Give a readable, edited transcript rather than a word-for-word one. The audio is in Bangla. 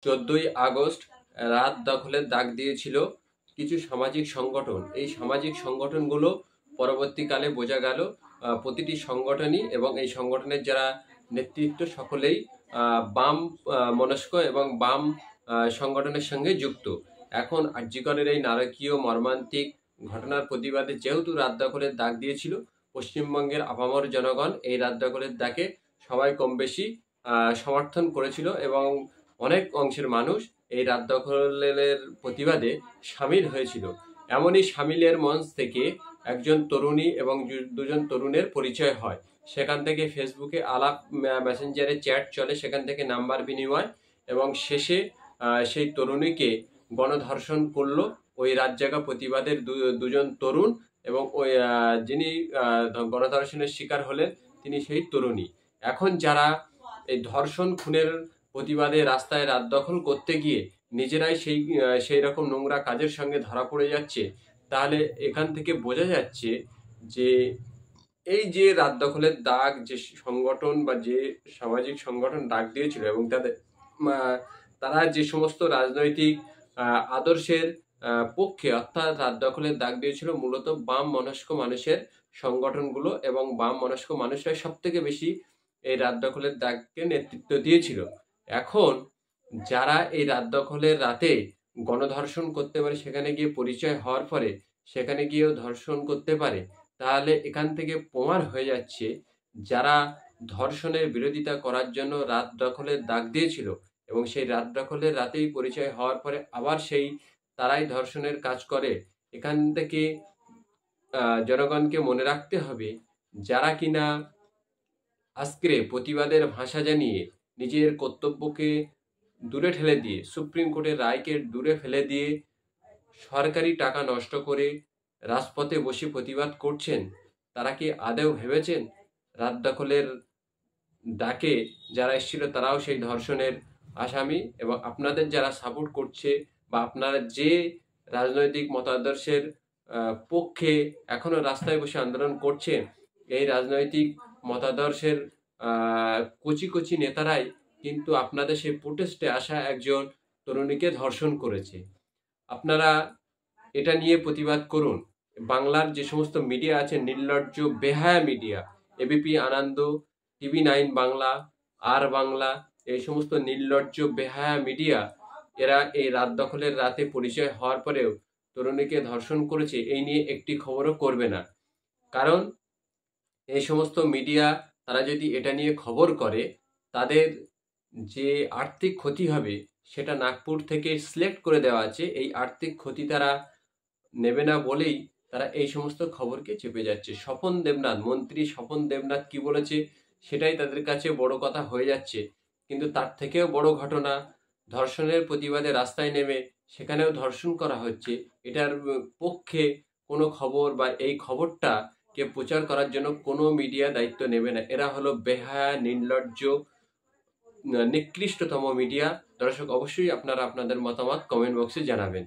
14ই আগস্ট রাত দখলের ডাক দিয়েছিল কিছু সামাজিক সংগঠন। এই সামাজিক সংগঠনগুলো পরবর্তীকালে বোঝা গেল প্রতিটি সংগঠনই এবং এই সংগঠনের যারা নেতৃত্ব সকলেই বাম মনস্ক এবং বাম সংগঠনের সঙ্গে যুক্ত। এখন আরজিকরের এই নারকীয় মর্মান্তিক ঘটনার প্রতিবাদে যেহেতু রাত দখলের ডাক দিয়েছিল, পশ্চিমবঙ্গের আপামর জনগণ এই রাত দখলের ডাকে সবাই কম বেশি সমর্থন করেছিল এবং অনেক অংশের মানুষ এই রাত দখলের প্রতিবাদে সামিল হয়েছিল। এমনই সামিলের মঞ্চ থেকে একজন তরুণী এবং দুজন তরুণের পরিচয় হয়। সেখান থেকে ফেসবুকে আলাপ, মেসেঞ্জারে চ্যাট চলে, সেখান থেকে নাম্বার বিনিময় এবং শেষে সেই তরুণীকে গণধর্ষণ করলো ওই রাত জাগা প্রতিবাদের দুজন তরুণ এবং ওই যিনি গণধর্ষণের শিকার হলেন তিনি সেই তরুণী। এখন যারা এই ধর্ষণ খুনের প্রতিবাদে রাস্তায় রাত দখল করতে গিয়ে নিজেরাই সেই রকম নোংরা কাজের সঙ্গে ধরা পড়ে যাচ্ছে, তাহলে এখান থেকে বোঝা যাচ্ছে যে এই যে রাত দখলের ডাক যে সংগঠন বা যে সামাজিক সংগঠন ডাক দিয়েছিল এবং তারা যে সমস্ত রাজনৈতিক আদর্শের পক্ষে অর্থাৎ রাত দখলের ডাক দিয়েছিল মূলত বাম মনস্ক মানুষের সংগঠনগুলো এবং বাম মনস্ক মানুষরাই সব থেকে বেশি এই রাত দখলের ডাককে নেতৃত্ব দিয়েছিল। এখন যারা এই রাত দখলের রাতে গণধর্ষণ করতে পারে, সেখানে গিয়ে পরিচয় হওয়ার পরে সেখানে গিয়েও ধর্ষণ করতে পারে, তাহলে এখান থেকে প্রমাণ হয়ে যাচ্ছে যারা ধর্ষণের বিরোধিতা করার জন্য রাত দখলের ডাক দিয়েছিল এবং সেই রাত দখলের রাতেই পরিচয় হওয়ার পরে আবার সেই তারাই ধর্ষণের কাজ করে। এখান থেকে জনগণকে মনে রাখতে হবে, যারা কিনা আজকে প্রতিবাদের ভাষা জানিয়ে নিজের কর্তব্যকে দূরে ঠেলে দিয়ে, সুপ্রিম কোর্টের রায়কে দূরে ফেলে দিয়ে সরকারি টাকা নষ্ট করে রাজপথে বসে প্রতিবাদ করছেন, তারা কি আদৌ ভেবেছেন রাত দখলের ডাকে যারা এসেছিল তারাও সেই ধর্ষণের আসামি? এবং আপনাদের যারা সাপোর্ট করছে বা আপনারা যে রাজনৈতিক মতাদর্শের পক্ষে এখনো রাস্তায় বসে আন্দোলন করছেন, এই রাজনৈতিক মতাদর্শের কচি কচি নেতারাই কিন্তু আপনাদের সেই প্রোটেস্টে আসা একজন তরুণীকে ধর্ষণ করেছে। আপনারা এটা নিয়ে প্রতিবাদ করুন। বাংলার যে সমস্ত মিডিয়া আছে, নির্লজ্জ বেহায়া মিডিয়া, এবিপি আনন্দ, TV9 বাংলা, আর বাংলা, এই সমস্ত নির্লজ্জ বেহায়া মিডিয়া, এরা এই রাত দখলের রাতে পরিচয় হওয়ার পরেও তরুণীকে ধর্ষণ করেছে এই নিয়ে একটি খবরও করবে না। কারণ এই সমস্ত মিডিয়া তারা যদি এটা নিয়ে খবর করে, তাদের যে আর্থিক ক্ষতি হবে সেটা নাগপুর থেকে সিলেক্ট করে দেওয়া আছে, এই আর্থিক ক্ষতি তারা নেবে না বলেই তারা এই সমস্ত খবরকে চেপে যাচ্ছে। স্বপন দেবনাথ, মন্ত্রী স্বপন দেবনাথ কি বলেছে সেটাই তাদের কাছে বড় কথা হয়ে যাচ্ছে। কিন্তু তার থেকেও বড় ঘটনা, ধর্ষণের প্রতিবাদে রাস্তায় নেমে সেখানেও ধর্ষণ করা হচ্ছে। এটার পক্ষে কোনো খবর বা এই খবরটা কে প্রচার করার জন্য কোনো মিডিয়া দায়িত্ব নেবে না। এরা হলো বেহায়া, নির্লজ্জ, নিকৃষ্টতম মিডিয়া। দর্শক, অবশ্যই আপনারা আপনাদের মতামত কমেন্ট বক্সে জানাবেন।